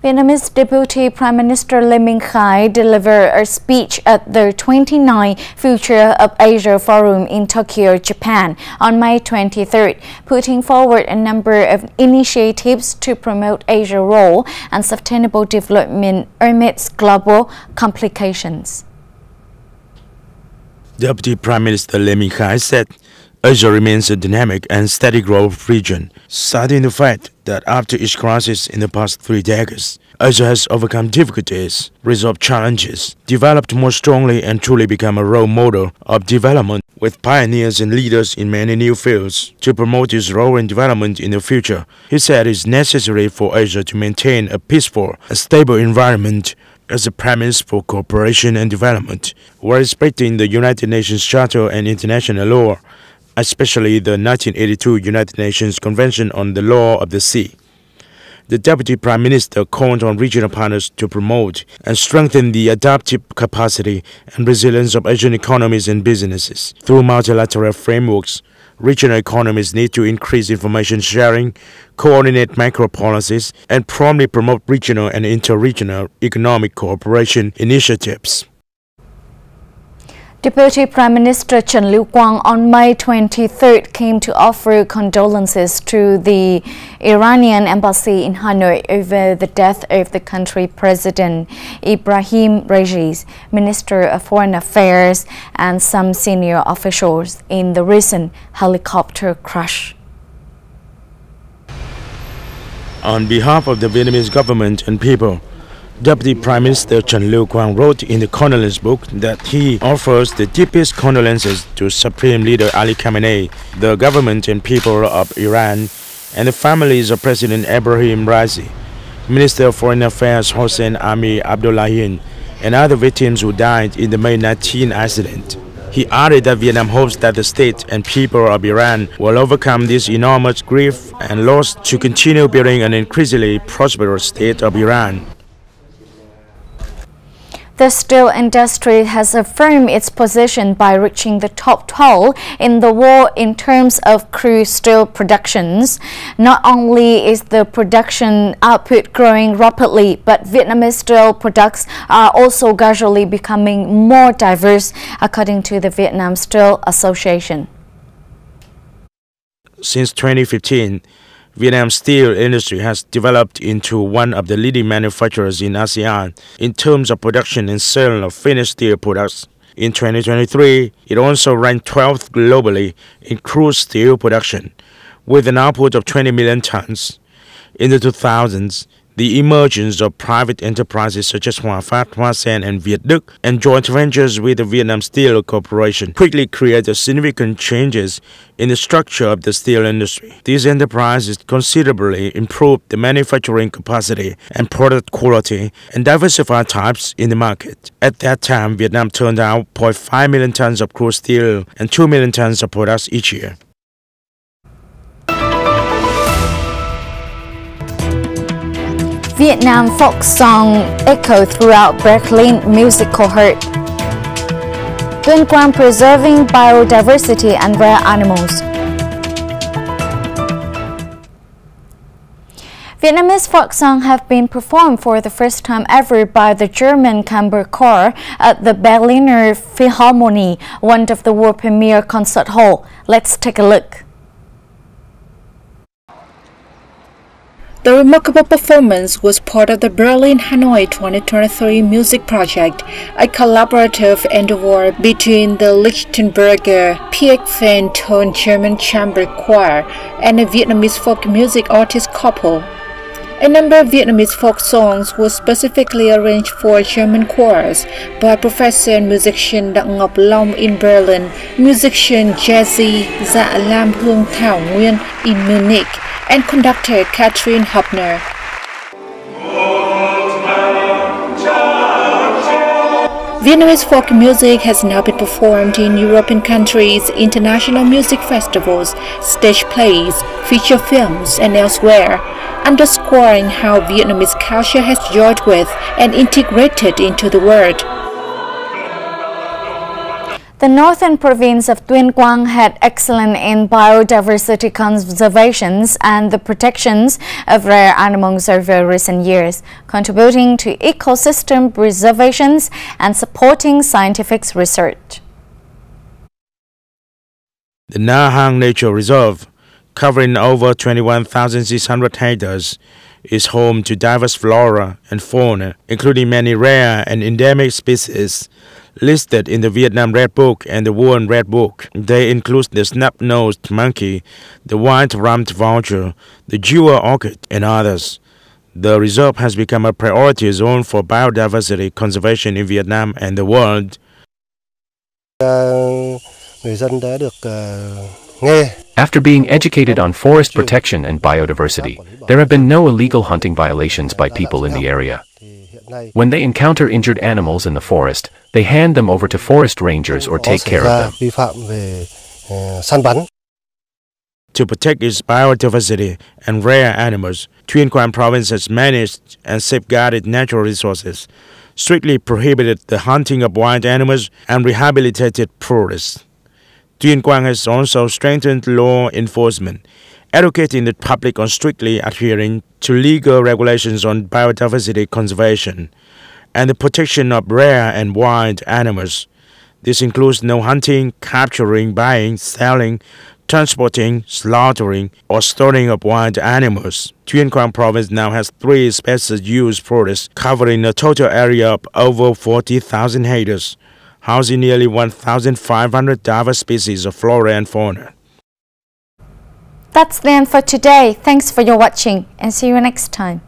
Vietnamese Deputy Prime Minister Lê Minh Khai delivered a speech at the 29th Future of Asia Forum in Tokyo, Japan on May 23rd, putting forward a number of initiatives to promote Asia's role and sustainable development amidst global complications. Deputy Prime Minister Lê Minh Khai said Asia remains a dynamic and steady growth region, citing the fact that after each crisis in the past 3 decades, Asia has overcome difficulties, resolved challenges, developed more strongly and truly become a role model of development with pioneers and leaders in many new fields. To promote its role in development in the future, he said it's necessary for Asia to maintain a peaceful and stable environment as a premise for cooperation and development, while respecting the United Nations Charter and international law, especially the 1982 United Nations Convention on the Law of the Sea. The Deputy Prime Minister called on regional partners to promote and strengthen the adaptive capacity and resilience of Asian economies and businesses. Through multilateral frameworks, regional economies need to increase information sharing, coordinate macro policies, and promptly promote regional and inter-regional economic cooperation initiatives. Deputy Prime Minister Trần Lưu Quang on May 23rd came to offer condolences to the Iranian embassy in Hanoi over the death of the country President Ibrahim Raisi, Minister of Foreign Affairs, and some senior officials in the recent helicopter crash. On behalf of the Vietnamese government and people, Deputy Prime Minister Trần Lưu Quang wrote in the condolence book that he offers the deepest condolences to Supreme Leader Ali Khamenei, the government and people of Iran, and the families of President Ibrahim Raisi, Minister of Foreign Affairs Hossein Ami Abdullahian, and other victims who died in the May 19 accident. He added that Vietnam hopes that the state and people of Iran will overcome this enormous grief and loss to continue building an increasingly prosperous state of Iran. The steel industry has affirmed its position by reaching the top 12 in the world in terms of crude steel productions. Not only is the production output growing rapidly, but Vietnamese steel products are also gradually becoming more diverse, according to the Vietnam Steel Association. Since 2015, Vietnam's steel industry has developed into one of the leading manufacturers in ASEAN in terms of production and sale of finished steel products. In 2023, it also ranked 12th globally in crude steel production, with an output of 20 million tons. In the 2000s, the emergence of private enterprises such as Hòa Phát, Hoa Sen, and Việt Đức, and joint ventures with the Vietnam Steel Corporation quickly created significant changes in the structure of the steel industry. These enterprises considerably improved the manufacturing capacity and product quality and diversified types in the market. At that time, Vietnam turned out 0.5 million tons of crude steel and 2 million tons of products each year. Vietnam folk song echo throughout Berlin music cohort. Tuyên Quang preserving biodiversity and rare animals. Vietnamese folk songs have been performed for the first time ever by the German chamber choir at the Berliner Philharmonie, one of the world premiere concert hall. Let's take a look. The remarkable performance was part of the Berlin-Hanoi 2023 music project, a collaborative endeavor between the Lichtenberger Piek Van Ton German Chamber Choir and a Vietnamese folk music artist couple. A number of Vietnamese folk songs were specifically arranged for German choirs by professor and musician Đặng Ngọc Long in Berlin, musician Jazzy Dạ Lam Hương Thảo Nguyên in Munich, and conductor Catherine Hubner. Vietnamese folk music has now been performed in European countries, international music festivals, stage plays, feature films, and elsewhere, underscoring how Vietnamese culture has joined with and integrated into the world. The northern province of Tuyên Quang had excelled in biodiversity conservation and the protections of rare animals over recent years, contributing to ecosystem preservation and supporting scientific research. The Na Hang Nature Reserve, covering over 21,600 hectares, is home to diverse flora and fauna, including many rare and endemic species listed in the Vietnam Red Book and the World Red Book. They include the snub-nosed monkey, the white-rumped vulture, the jewel orchid, and others. The reserve has become a priority zone for biodiversity conservation in Vietnam and the world. After being educated on forest protection and biodiversity, there have been no illegal hunting violations by people in the area. When they encounter injured animals in the forest, they hand them over to forest rangers or take care of them. To protect its biodiversity and rare animals, Tuyên Quang Province has managed and safeguarded natural resources, strictly prohibited the hunting of wild animals, and rehabilitated forests. Tuyên Quang has also strengthened law enforcement, educating the public on strictly adhering to legal regulations on biodiversity conservation and the protection of rare and wild animals. This includes no hunting, capturing, buying, selling, transporting, slaughtering, or storing of wild animals. Tuyên Quang Province now has 3 special use forests covering a total area of over 40,000 hectares, housing nearly 1,500 diverse species of flora and fauna. That's the end for today. Thanks for your watching and see you next time.